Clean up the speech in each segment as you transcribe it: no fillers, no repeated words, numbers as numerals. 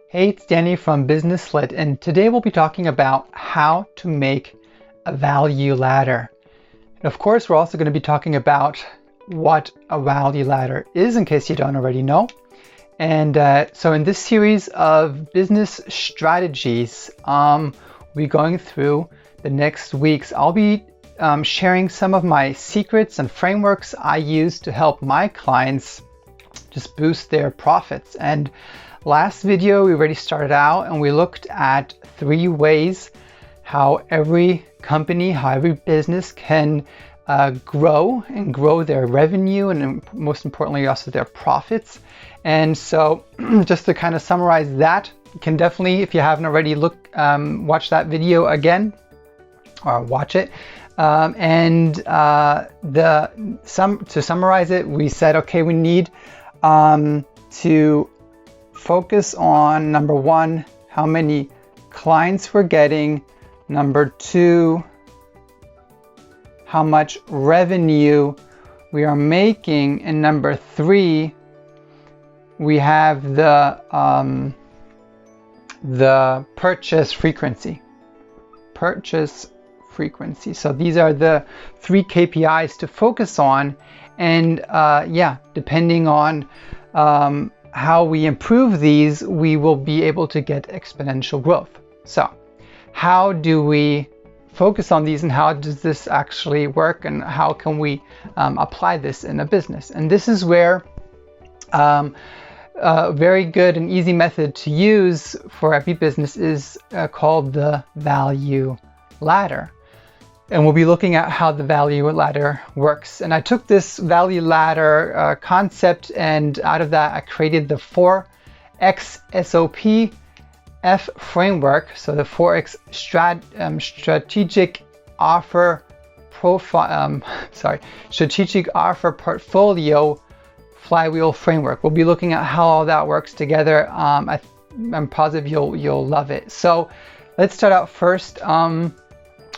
Hey, it's Danny from Business Lit, and today we'll be talking about how to make a value ladder. And of course, we're also going to be talking about what a value ladder is, in case you don't already know. And so in this series of business strategies, we're going through the next weeks. I'll be sharing some of my secrets and frameworks I use to help my clients just boost their profits. And last video, we already started out and we looked at 3 ways how every company, how every business can grow their revenue and most importantly also their profits. And so just to kind of summarize that, you can definitely, if you haven't already, watch that video again or watch it. To summarize it, we said, okay, we need to focus on number 1, how many clients we're getting, number 2, how much revenue we are making, and number 3, we have the purchase frequency. So these are the 3 KPIs to focus on, and depending on how we improve these, we will be able to get exponential growth. So how do we focus on these, and how does this actually work, and how can we apply this in a business? And this is where a very good and easy method to use for every business is called the value ladder. And we'll be looking at how the value ladder works. And I took this value ladder concept, and out of that I created the 4X SOPF Framework. So the 4X strategic offer portfolio flywheel framework. We'll be looking at how all that works together. I'm positive you'll love it. So let's start out first.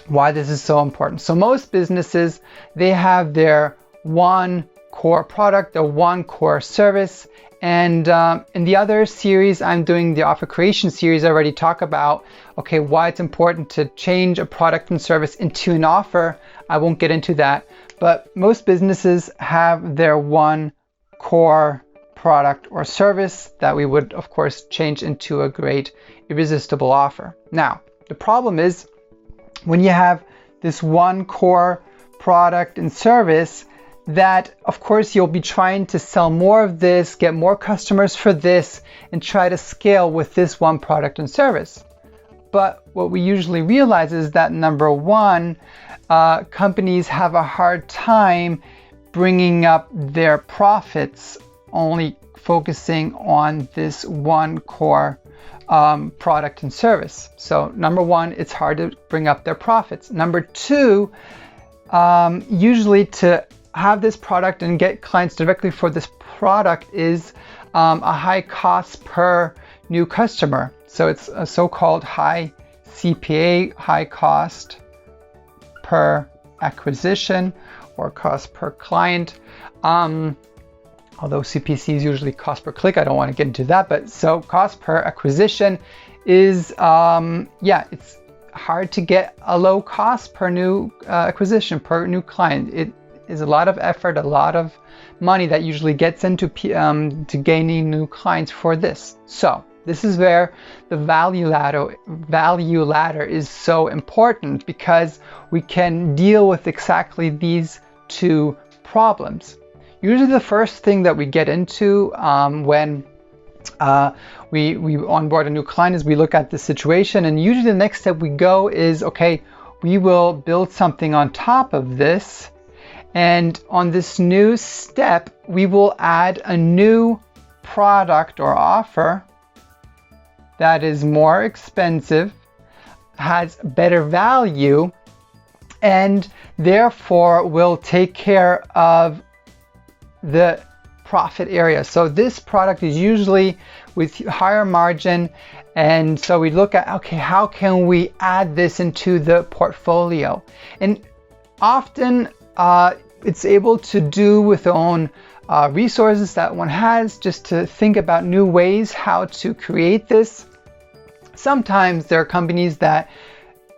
Why this is so important. So most businesses, they have their one core product, their one core service. And in the other series, I'm doing the offer creation series, I already talk about, okay, why it's important to change a product and service into an offer. I won't get into that, but most businesses have their one core product or service that we would, of course, change into a great, irresistible offer. Now, the problem is, when you have this one core product and service, that of course you'll be trying to sell more of this, get more customers for this, and try to scale with this one product and service. But what we usually realize is that number 1, companies have a hard time bringing up their profits only focusing on this one core product and service. So number 1, it's hard to bring up their profits. Number 2, usually to have this product and get clients directly for this product is a high cost per new customer. So it's a so-called high CPA, high cost per acquisition or cost per client. Although CPC is usually cost per click, I don't want to get into that. But so cost per acquisition is, it's hard to get a low cost per new acquisition, per new client. It is a lot of effort, a lot of money that usually gets into to gaining new clients for this. So this is where the value ladder is so important, because we can deal with exactly these 2 problems. Usually the first thing that we get into when we onboard a new client is we look at the situation, and usually the next step we go is, okay, we will build something on top of this, and on this new step we will add a new product or offer that is more expensive, has better value, and therefore will take care of the profit area. So this product is usually with higher margin, and so we look at, okay, how can we add this into the portfolio? And often it's able to do with our own resources that one has just to think about new ways how to create this. Sometimes there are companies that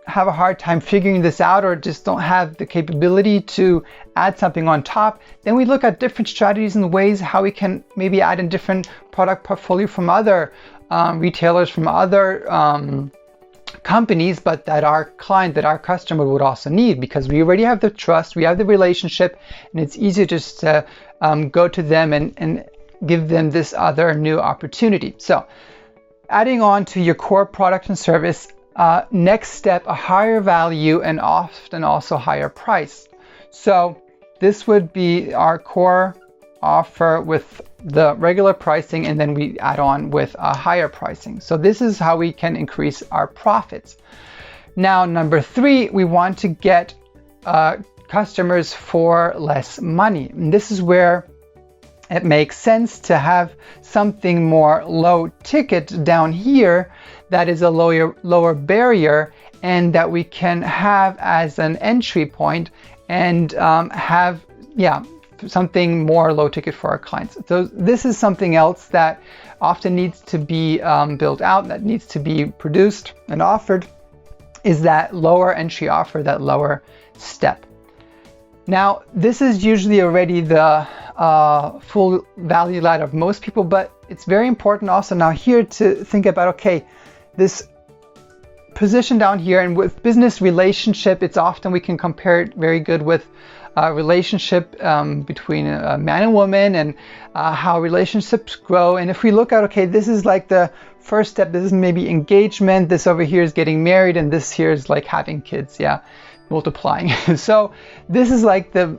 have a hard time figuring this out or just don't have the capability to add something on top. Then we look at different strategies and ways how we can maybe add in different product portfolio from other retailers, from other companies, but that our client, that our customer would also need, because we already have the trust, we have the relationship, and it's easier just to go to them and give them this other new opportunity. So adding on to your core product and service, next step, a higher value and often also higher price. So this would be our core offer with the regular pricing, and then we add on with a higher pricing. So this is how we can increase our profits. Now, number 3, we want to get customers for less money. And this is where it makes sense to have something more low ticket down here that is a lower barrier, and that we can have as an entry point, and have something more low ticket for our clients. So this is something else that often needs to be built out, that needs to be produced and offered, is that lower entry offer, that lower step. Now, this is usually already the full value ladder of most people, but it's very important also now here to think about, okay, this position down here, and with business relationship, it's often we can compare it very good with a relationship between a man and woman, and how relationships grow. And if we look at, okay, this is like the first step, this is maybe engagement, this over here is getting married, and this here is like having kids, multiplying. So this is like the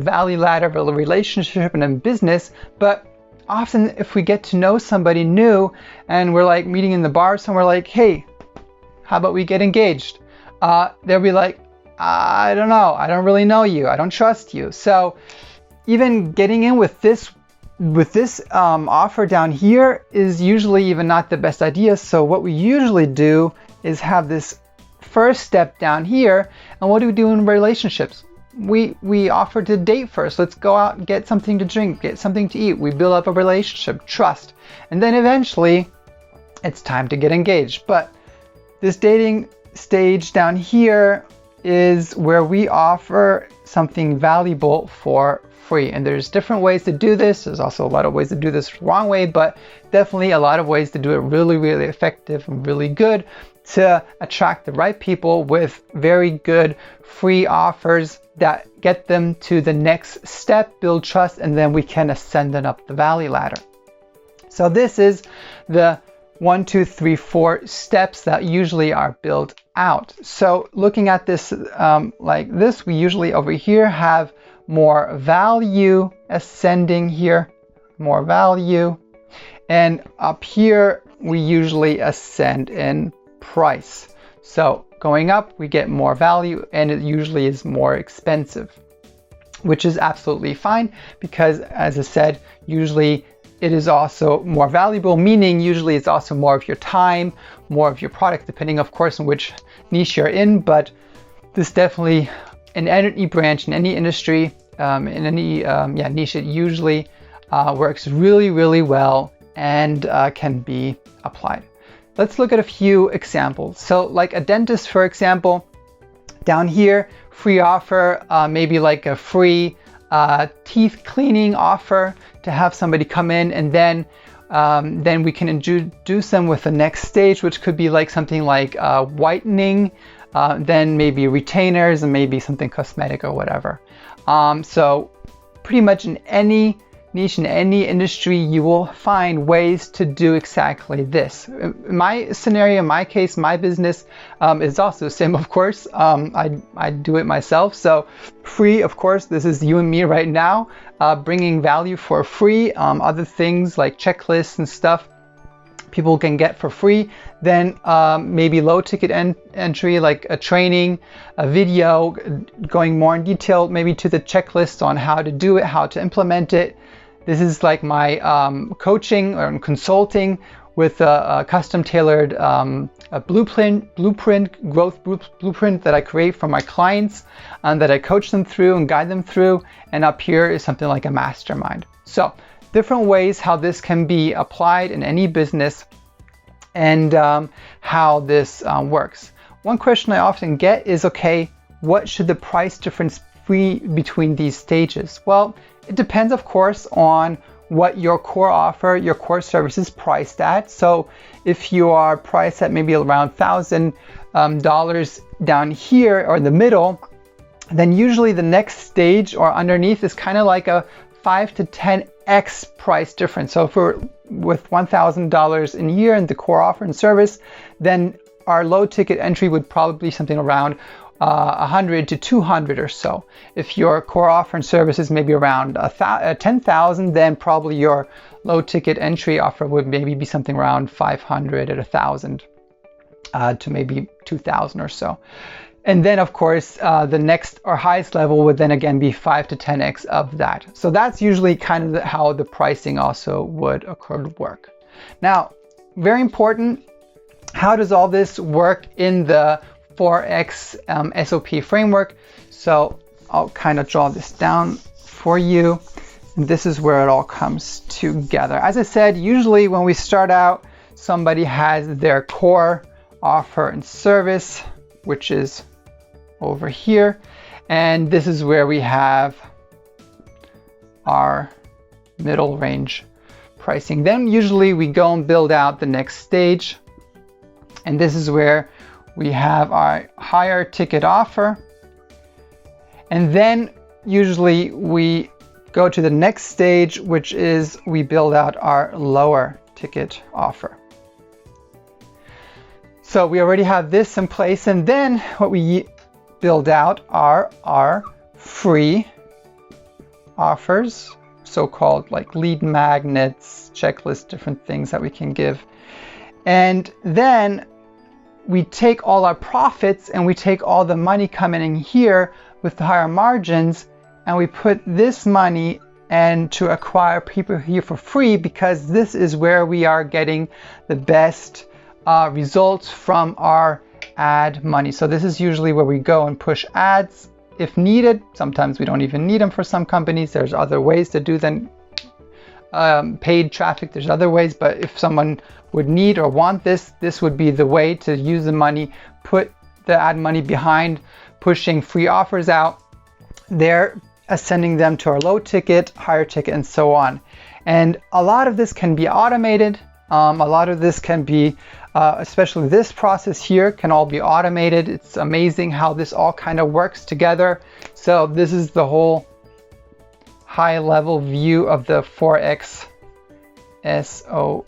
value ladder of a relationship and a business. But often if we get to know somebody new and we're like meeting in the bar somewhere, like, hey, how about we get engaged? They'll be like, I don't know, I don't really know you, I don't trust you. So even getting in with this offer down here is usually even not the best idea. So what we usually do is have this first step down here. And what do we do in relationships? We offer to date first. Let's go out and get something to drink, get something to eat. We build up a relationship, trust, and then eventually it's time to get engaged. But this dating stage down here is where we offer something valuable for free. And there's different ways to do this. There's also a lot of ways to do this the wrong way, but definitely a lot of ways to do it really, really effective and really good to attract the right people with very good free offers that get them to the next step, build trust, and then we can ascend them up the value ladder. So this is the 1, 2, 3, 4 steps that usually are built out. So looking at this like this, we usually over here have more value ascending here, more value, and up here we usually ascend in price. So going up, we get more value, and it usually is more expensive, which is absolutely fine, because as I said, usually it is also more valuable, meaning usually it's also more of your time, more of your product, depending of course on which niche you're in. But this definitely, in any branch, in any industry, in any niche, it usually works really, really well and can be applied. Let's look at a few examples. So like a dentist, for example, down here, free offer, maybe like a free teeth cleaning offer to have somebody come in, and then we can introduce them with the next stage, which could be like something like whitening, then maybe retainers, and maybe something cosmetic or whatever. So pretty much in any niche, in any industry, you will find ways to do exactly this. In my scenario, in my case, my business is also the same, of course. I do it myself. So free, of course, this is you and me right now, bringing value for free. Other things like checklists and stuff people can get for free. Then maybe low ticket entry, like a training, a video going more in detail, maybe to the checklist on how to do it, how to implement it. This is like my coaching or consulting, with a custom tailored a blueprint, growth blueprint that I create for my clients and that I coach them through and guide them through. And up here is something like a mastermind. So different ways how this can be applied in any business and how this works. One question I often get is, okay, what should the price difference be between these stages? Well, it depends, of course, on what your core offer, your core service is priced at. So if you are priced at maybe around $1,000 down here or in the middle, then usually the next stage or underneath is kind of like a 5 to 10x price difference. So if we're with $1,000 in a year in the core offer and service, then our low ticket entry would probably be something around 100 to 200 or so. If your core offer and service is maybe around 10,000, then probably your low ticket entry offer would maybe be something around 500 at 1,000 to maybe 2,000 or so. And then of course, the next or highest level would then again be 5 to 10x of that. So that's usually kind of how the pricing also would work. Now, very important, how does all this work in the 4X SOP framework? So I'll kind of draw this down for you. And this is where it all comes together. As I said, usually when we start out, somebody has their core offer and service, which is over here. And this is where we have our middle range pricing. Then usually we go and build out the next stage. And this is where we have our higher ticket offer. And then usually we go to the next stage, which is we build out our lower ticket offer. So we already have this in place. And then what we build out are our free offers, so-called like lead magnets, checklists, different things that we can give. And then we take all our profits and we take all the money coming in here with the higher margins, and we put this money and to acquire people here for free, because this is where we are getting the best results from our ad money. So this is usually where we go and push ads if needed. Sometimes we don't even need them for some companies. There's other ways to do them. Paid traffic, there's other ways, but if someone would need or want this, this would be the way to use the money, put the ad money behind pushing free offers out. They're sending them to our low ticket, higher ticket, and so on. And a lot of this can be automated. A lot of this can be, especially this process here, can all be automated. It's amazing how this all kind of works together. So this is the whole high level view of the 4X SOP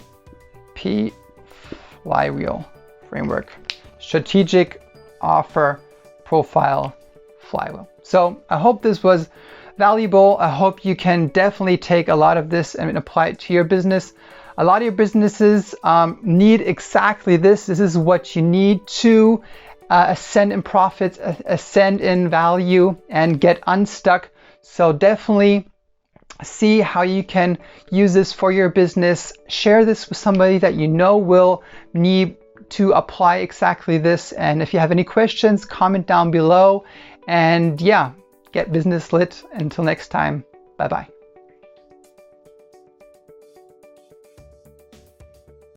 flywheel framework. Strategic offer profile flywheel. So I hope this was valuable. I hope you can definitely take a lot of this and apply it to your business. A lot of your businesses need exactly this. This is what you need to ascend in profits, ascend in value, and get unstuck. So definitely see how you can use this for your business. Share this with somebody that you know will need to apply exactly this. And if you have any questions, comment down below. And yeah, get business lit. Until next time, bye-bye.